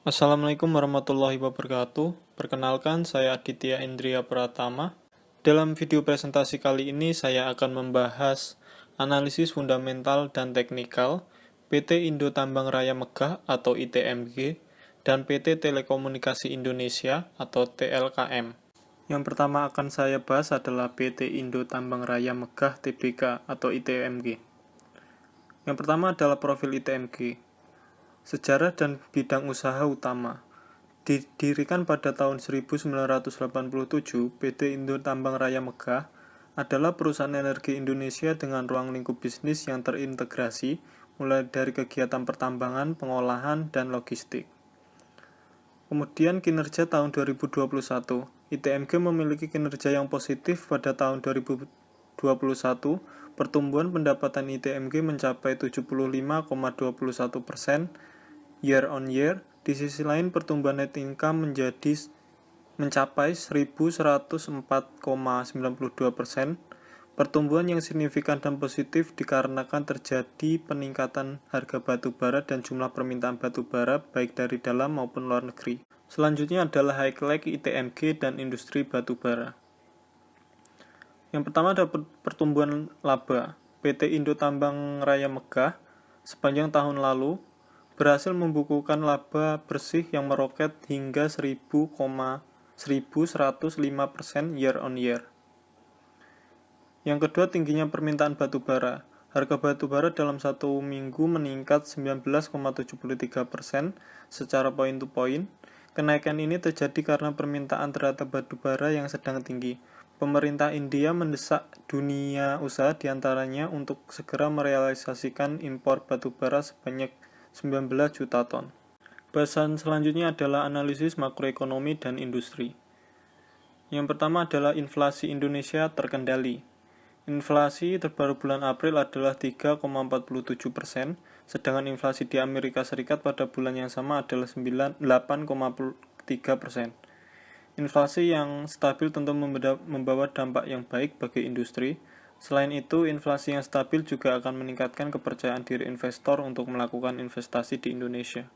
Assalamualaikum warahmatullahi wabarakatuh. Perkenalkan, saya Aditya Indria Pratama. Dalam video presentasi kali ini, saya akan membahas analisis fundamental dan teknikal PT Indo Tambang Raya Megah atau ITMG dan PT Telekomunikasi Indonesia atau TLKM. Yang pertama akan saya bahas adalah PT Indo Tambang Raya Megah Tbk atau ITMG. Yang pertama adalah profil ITMG. Sejarah dan bidang usaha utama. Didirikan pada tahun 1987, PT Indo Tambang Raya Megah adalah perusahaan energi Indonesia dengan ruang lingkup bisnis yang terintegrasi, mulai dari kegiatan pertambangan, pengolahan, dan logistik. Kemudian kinerja tahun 2021, ITMG memiliki kinerja yang positif pada tahun 2021, pertumbuhan pendapatan ITMG mencapai 75,21% year on year. Di sisi lain, pertumbuhan net income mencapai 1.104,92%. Pertumbuhan yang signifikan dan positif dikarenakan terjadi peningkatan harga batu bara dan jumlah permintaan batu bara baik dari dalam maupun luar negeri. Selanjutnya adalah highlight ITMG dan industri batu bara. Yang pertama adalah pertumbuhan laba. PT Indo Tambang Raya Megah sepanjang tahun lalu berhasil membukukan laba bersih yang meroket hingga 1.105% year on year. Yang kedua, tingginya permintaan batu bara. Harga batu bara dalam satu minggu meningkat 19,73% secara point to point. Kenaikan ini terjadi karena permintaan terhadap batu bara yang sedang tinggi. Pemerintah India mendesak dunia usaha diantaranya untuk segera merealisasikan impor batu bara sebanyak 19 juta ton. Bahasan selanjutnya adalah analisis makroekonomi dan industri. Yang pertama adalah inflasi Indonesia terkendali. Inflasi terbaru bulan April adalah 3,47%, sedangkan inflasi di Amerika Serikat pada bulan yang sama adalah 8,3%. Inflasi yang stabil tentu membawa dampak yang baik bagi industri. Selain itu, inflasi yang stabil juga akan meningkatkan kepercayaan diri investor untuk melakukan investasi di Indonesia.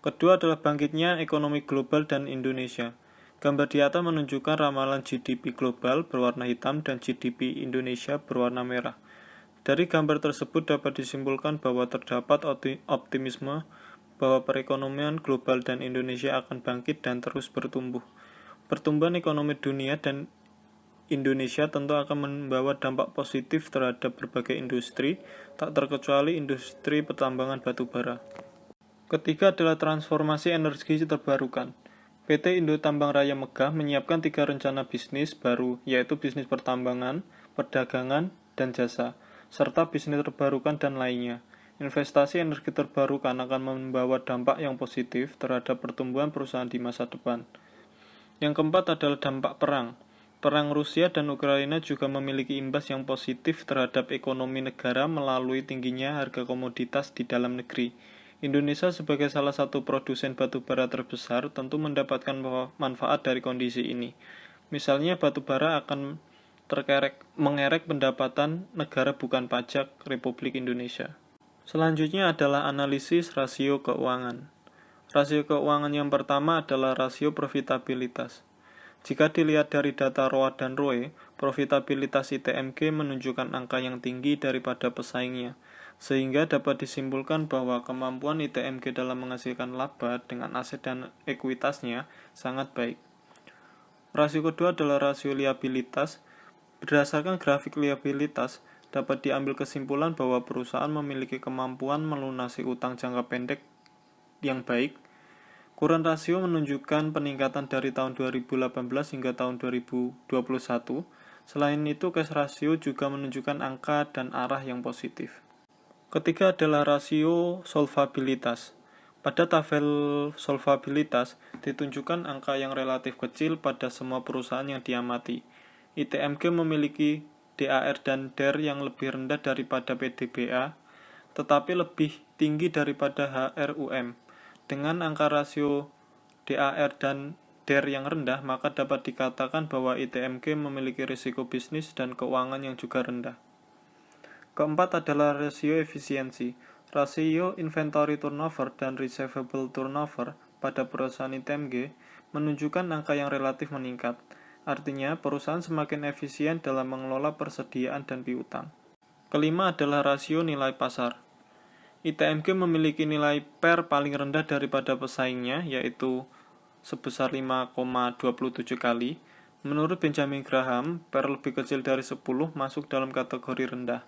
Kedua adalah bangkitnya ekonomi global dan Indonesia. Gambar di atas menunjukkan ramalan GDP global berwarna hitam dan GDP Indonesia berwarna merah. Dari gambar tersebut dapat disimpulkan bahwa terdapat optimisme bahwa perekonomian global dan Indonesia akan bangkit dan terus bertumbuh. Pertumbuhan ekonomi dunia dan Indonesia tentu akan membawa dampak positif terhadap berbagai industri, tak terkecuali industri pertambangan batu bara. Ketiga adalah transformasi energi terbarukan. PT Indo Tambang Raya Megah menyiapkan 3 rencana bisnis baru, yaitu bisnis pertambangan, perdagangan, dan jasa, serta bisnis terbarukan dan lainnya. Investasi energi terbarukan akan membawa dampak yang positif terhadap pertumbuhan perusahaan di masa depan. Yang keempat adalah dampak perang. Perang Rusia dan Ukraina juga memiliki imbas yang positif terhadap ekonomi negara melalui tingginya harga komoditas di dalam negeri. Indonesia sebagai salah satu produsen batu bara terbesar tentu mendapatkan manfaat dari kondisi ini. Misalnya batu bara akan mengerek pendapatan negara bukan pajak Republik Indonesia. Selanjutnya adalah analisis rasio keuangan. Rasio keuangan yang pertama adalah rasio profitabilitas. Jika dilihat dari data ROA dan ROE, profitabilitas ITMG menunjukkan angka yang tinggi daripada pesaingnya, sehingga dapat disimpulkan bahwa kemampuan ITMG dalam menghasilkan laba dengan aset dan ekuitasnya sangat baik. Rasio kedua adalah rasio liabilitas. Berdasarkan grafik liabilitas, dapat diambil kesimpulan bahwa perusahaan memiliki kemampuan melunasi utang jangka pendek yang baik. Current rasio menunjukkan peningkatan dari tahun 2018 hingga tahun 2021. Selain itu, cash ratio juga menunjukkan angka dan arah yang positif. Ketiga adalah rasio solvabilitas. Pada tabel solvabilitas, ditunjukkan angka yang relatif kecil pada semua perusahaan yang diamati. ITMG memiliki DAR dan DER yang lebih rendah daripada PDBA, tetapi lebih tinggi daripada HRUM. Dengan angka rasio DAR dan DER yang rendah, maka dapat dikatakan bahwa ITMG memiliki risiko bisnis dan keuangan yang juga rendah. Keempat adalah rasio efisiensi. Rasio inventory turnover dan receivable turnover pada perusahaan ITMG menunjukkan angka yang relatif meningkat. Artinya, perusahaan semakin efisien dalam mengelola persediaan dan piutang. Kelima adalah rasio nilai pasar. ITMG memiliki nilai PER paling rendah daripada pesaingnya, yaitu sebesar 5,27 kali. Menurut Benjamin Graham, PER lebih kecil dari 10 masuk dalam kategori rendah,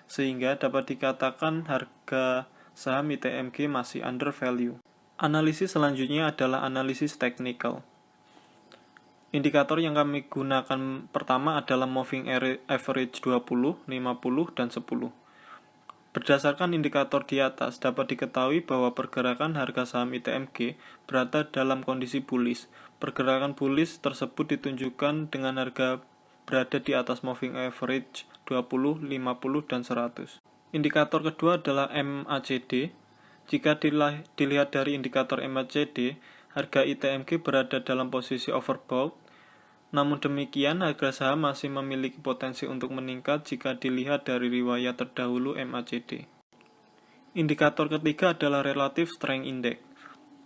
sehingga dapat dikatakan harga saham ITMG masih undervalue. Analisis selanjutnya adalah analisis teknikal. Indikator yang kami gunakan pertama adalah moving average 20, 50, dan 10. Berdasarkan indikator di atas, dapat diketahui bahwa pergerakan harga saham ITMG berada dalam kondisi bullish. Pergerakan bullish tersebut ditunjukkan dengan harga berada di atas moving average 20, 50, dan 100. Indikator kedua adalah MACD. Jika dilihat dari indikator MACD, harga ITMG berada dalam posisi overbought. Namun demikian, harga saham masih memiliki potensi untuk meningkat jika dilihat dari riwayat terdahulu MACD. Indikator ketiga adalah Relative Strength Index.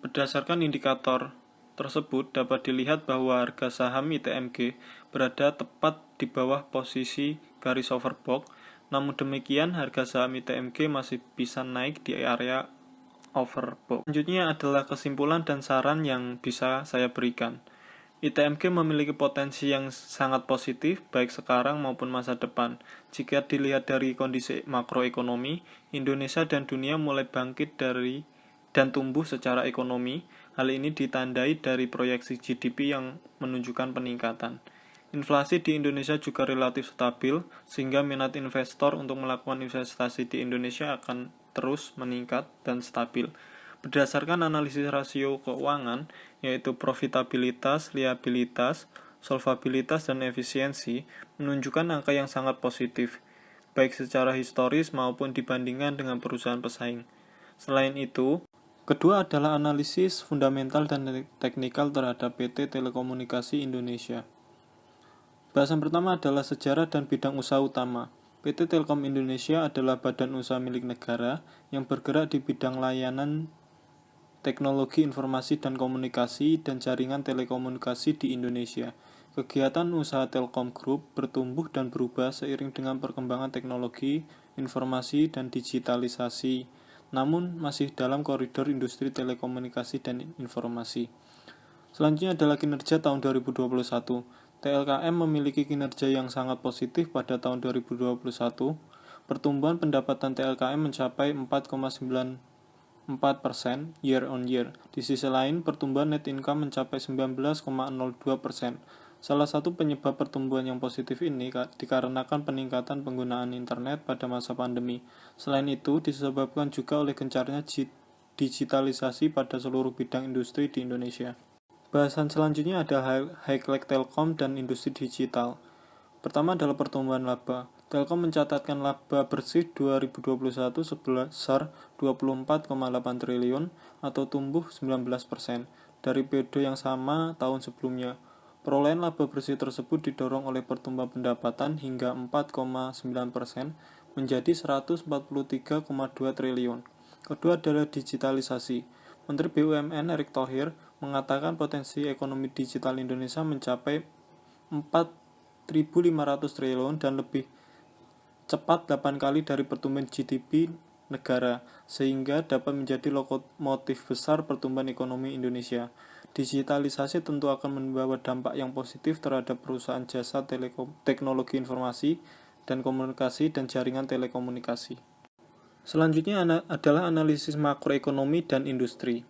Berdasarkan indikator tersebut, dapat dilihat bahwa harga saham ITMG berada tepat di bawah posisi garis overbought. Namun demikian, harga saham ITMG masih bisa naik di area overbought. Selanjutnya adalah kesimpulan dan saran yang bisa saya berikan. ITMG memiliki potensi yang sangat positif baik sekarang maupun masa depan. Jika dilihat dari kondisi makroekonomi, Indonesia dan dunia mulai bangkit dan tumbuh secara ekonomi. Hal ini ditandai dari proyeksi GDP yang menunjukkan peningkatan. Inflasi di Indonesia juga relatif stabil, sehingga minat investor untuk melakukan investasi di Indonesia akan terus meningkat dan stabil. Berdasarkan analisis rasio keuangan, yaitu profitabilitas, liabilitas, solvabilitas, dan efisiensi, menunjukkan angka yang sangat positif, baik secara historis maupun dibandingkan dengan perusahaan pesaing. Selain itu, kedua adalah analisis fundamental dan teknikal terhadap PT Telekomunikasi Indonesia. Bahasan pertama adalah sejarah dan bidang usaha utama. PT Telkom Indonesia adalah badan usaha milik negara yang bergerak di bidang layanan teknologi informasi dan komunikasi dan jaringan telekomunikasi di Indonesia. Kegiatan usaha Telkom Group bertumbuh dan berubah seiring dengan perkembangan teknologi, informasi, dan digitalisasi, namun masih dalam koridor industri telekomunikasi dan informasi. Selanjutnya adalah kinerja tahun 2021. TLKM memiliki kinerja yang sangat positif pada tahun 2021. Pertumbuhan pendapatan TLKM mencapai 4,94% year on year. Di sisi lain, pertumbuhan net income mencapai 19,02%. Salah satu penyebab pertumbuhan yang positif ini dikarenakan peningkatan penggunaan internet pada masa pandemi. Selain itu, disebabkan juga oleh gencarnya digitalisasi pada seluruh bidang industri di Indonesia. Bahasan selanjutnya ada highlight Telkom dan industri digital. Pertama adalah pertumbuhan laba. Telkom mencatatkan laba bersih 2021 sebesar 24,8 triliun atau tumbuh 19% dari periode yang sama tahun sebelumnya. Perolehan laba bersih tersebut didorong oleh pertumbuhan pendapatan hingga 4,9% menjadi 143,2 triliun. Kedua adalah digitalisasi. Menteri BUMN Erick Thohir mengatakan potensi ekonomi digital Indonesia mencapai 4.500 triliun dan lebih cepat 8 kali dari pertumbuhan GDP negara, sehingga dapat menjadi lokomotif besar pertumbuhan ekonomi Indonesia. Digitalisasi tentu akan membawa dampak yang positif terhadap perusahaan jasa teknologi informasi dan komunikasi dan jaringan telekomunikasi. Selanjutnya adalah analisis makroekonomi dan industri.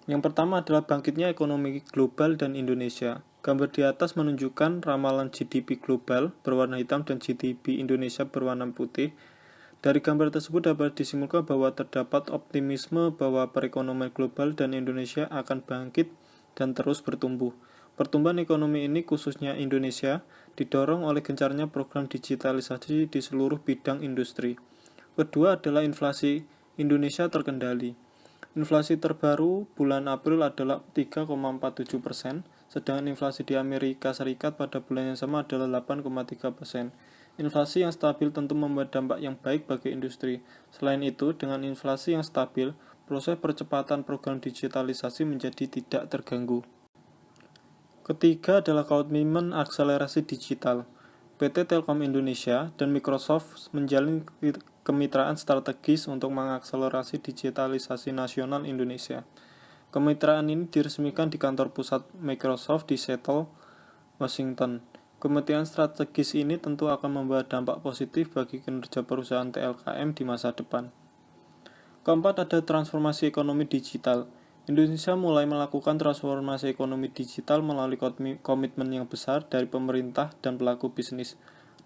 Yang pertama adalah bangkitnya ekonomi global dan Indonesia. Gambar di atas menunjukkan ramalan GDP global berwarna hitam dan GDP Indonesia berwarna putih. Dari gambar tersebut dapat disimpulkan bahwa terdapat optimisme bahwa perekonomian global dan Indonesia akan bangkit dan terus bertumbuh. Pertumbuhan ekonomi ini, khususnya Indonesia, didorong oleh gencarnya program digitalisasi di seluruh bidang industri. Kedua adalah inflasi Indonesia terkendali. Inflasi terbaru bulan April adalah 3,47%, sedangkan inflasi di Amerika Serikat pada bulan yang sama adalah 8,3%. Inflasi yang stabil tentu membawa dampak yang baik bagi industri. Selain itu, dengan inflasi yang stabil, proses percepatan program digitalisasi menjadi tidak terganggu. Ketiga adalah komitmen akselerasi digital. PT Telkom Indonesia dan Microsoft menjalin kemitraan strategis untuk mengakselerasi digitalisasi nasional Indonesia. Kemitraan ini diresmikan di kantor pusat Microsoft di Seattle, Washington. Kemitraan strategis ini tentu akan membawa dampak positif bagi kinerja perusahaan TLKM di masa depan. Keempat ada transformasi ekonomi digital. Indonesia mulai melakukan transformasi ekonomi digital melalui komitmen yang besar dari pemerintah dan pelaku bisnis.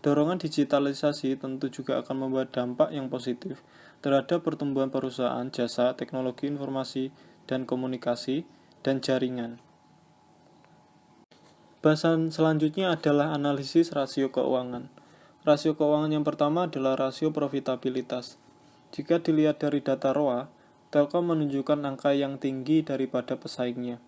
Dorongan digitalisasi tentu juga akan membawa dampak yang positif terhadap pertumbuhan perusahaan, jasa, teknologi informasi dan komunikasi, dan jaringan. Bahasan selanjutnya adalah analisis rasio keuangan. Rasio keuangan yang pertama adalah rasio profitabilitas. Jika dilihat dari data ROA, Telkom menunjukkan angka yang tinggi daripada pesaingnya.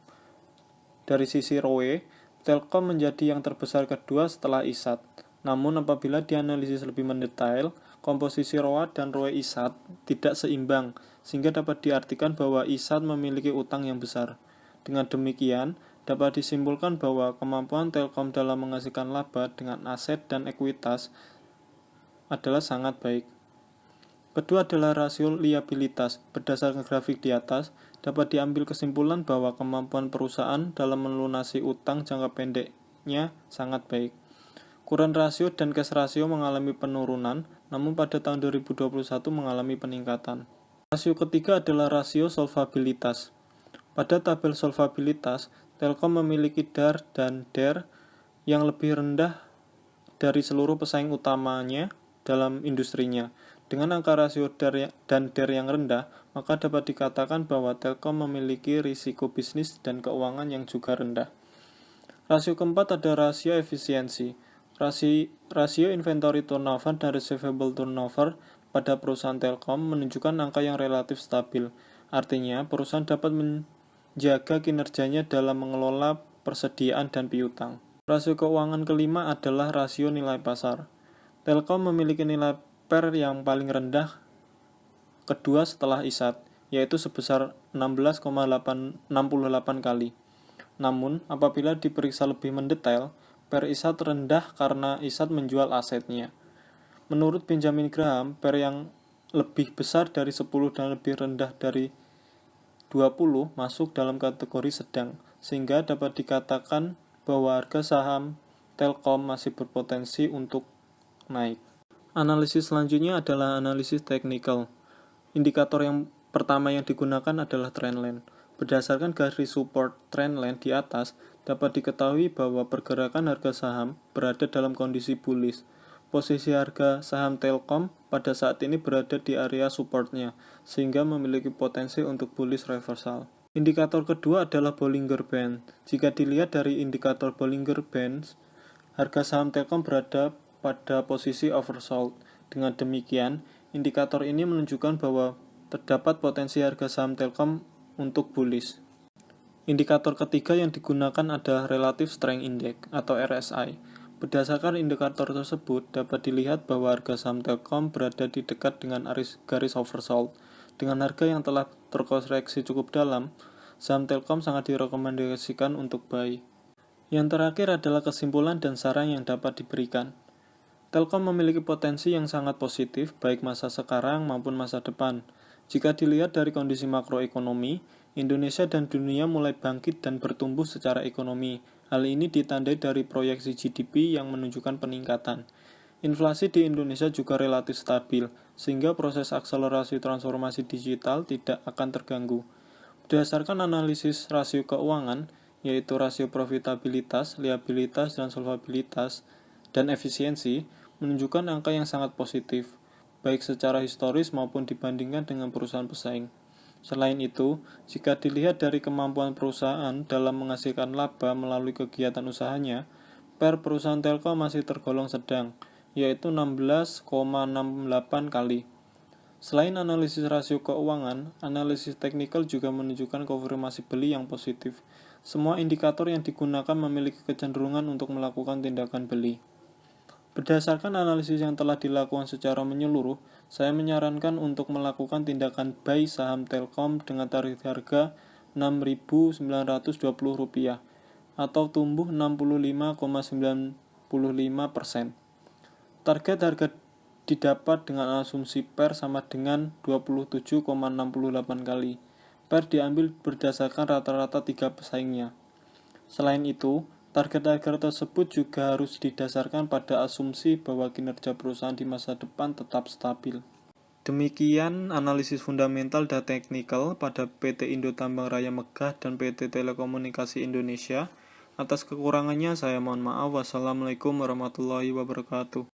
Dari sisi ROE, Telkom menjadi yang terbesar kedua setelah ISAT. Namun apabila dianalisis lebih mendetail, komposisi ROA dan ROE ISAT tidak seimbang, sehingga dapat diartikan bahwa ISAT memiliki utang yang besar. Dengan demikian, dapat disimpulkan bahwa kemampuan Telkom dalam menghasilkan laba dengan aset dan ekuitas adalah sangat baik. Kedua adalah rasio liabilitas. Berdasarkan grafik di atas, dapat diambil kesimpulan bahwa kemampuan perusahaan dalam melunasi utang jangka pendeknya sangat baik. Current rasio dan cash rasio mengalami penurunan, namun pada tahun 2021 mengalami peningkatan. Rasio ketiga adalah rasio solvabilitas. Pada tabel solvabilitas, Telkom memiliki DAR dan DER yang lebih rendah dari seluruh pesaing utamanya dalam industrinya. Dengan angka rasio DAR dan DER yang rendah, maka dapat dikatakan bahwa Telkom memiliki risiko bisnis dan keuangan yang juga rendah. Rasio keempat ada rasio efisiensi. Rasio inventory turnover dan receivable turnover pada perusahaan Telkom menunjukkan angka yang relatif stabil. Artinya, perusahaan dapat menjaga kinerjanya dalam mengelola persediaan dan piutang. Rasio keuangan kelima adalah rasio nilai pasar. Telkom memiliki nilai PER yang paling rendah kedua setelah ISAT, yaitu sebesar 16,68 kali. Namun, apabila diperiksa lebih mendetail, PER ISAT rendah karena ISAT menjual asetnya. Menurut Benjamin Graham, PER yang lebih besar dari 10 dan lebih rendah dari 20 masuk dalam kategori sedang, sehingga dapat dikatakan bahwa harga saham Telkom masih berpotensi untuk naik. Analisis selanjutnya adalah analisis teknikal. Indikator yang pertama yang digunakan adalah trendline. Berdasarkan garis support trendline di atas, dapat diketahui bahwa pergerakan harga saham berada dalam kondisi bullish. Posisi harga saham Telkom pada saat ini berada di area supportnya, sehingga memiliki potensi untuk bullish reversal. Indikator kedua adalah Bollinger Band. Jika dilihat dari indikator Bollinger Band, harga saham Telkom berada pada posisi oversold. Dengan demikian, indikator ini menunjukkan bahwa terdapat potensi harga saham Telkom untuk bullish. Indikator ketiga yang digunakan adalah Relative Strength Index atau RSI. Berdasarkan indikator tersebut, dapat dilihat bahwa harga saham Telkom berada di dekat dengan garis oversold. Dengan harga yang telah terkoreksi cukup dalam, saham Telkom sangat direkomendasikan untuk buy. Yang terakhir adalah kesimpulan dan saran yang dapat diberikan. Telkom memiliki potensi yang sangat positif, baik masa sekarang maupun masa depan. Jika dilihat dari kondisi makroekonomi, Indonesia dan dunia mulai bangkit dan bertumbuh secara ekonomi. Hal ini ditandai dari proyeksi GDP yang menunjukkan peningkatan. Inflasi di Indonesia juga relatif stabil, sehingga proses akselerasi transformasi digital tidak akan terganggu. Berdasarkan analisis rasio keuangan, yaitu rasio profitabilitas, liabilitas, dan solvabilitas, dan efisiensi, menunjukkan angka yang sangat positif, baik secara historis maupun dibandingkan dengan perusahaan pesaing. Selain itu, jika dilihat dari kemampuan perusahaan dalam menghasilkan laba melalui kegiatan usahanya, PER perusahaan Telkom masih tergolong sedang, yaitu 16,68 kali. Selain analisis rasio keuangan, analisis teknikal juga menunjukkan konfirmasi beli yang positif. Semua indikator yang digunakan memiliki kecenderungan untuk melakukan tindakan beli. Berdasarkan analisis yang telah dilakukan secara menyeluruh, saya menyarankan untuk melakukan tindakan buy saham Telkom dengan target harga Rp6.920 atau tumbuh 65,95%. Target harga didapat dengan asumsi PER sama dengan 27,68 kali. PER diambil berdasarkan rata-rata 3 pesaingnya. Selain itu, target harga tersebut juga harus didasarkan pada asumsi bahwa kinerja perusahaan di masa depan tetap stabil. Demikian analisis fundamental dan teknikal pada PT Indo Tambang Raya Megah dan PT Telekomunikasi Indonesia. Atas kekurangannya saya mohon maaf. Wassalamualaikum warahmatullahi wabarakatuh.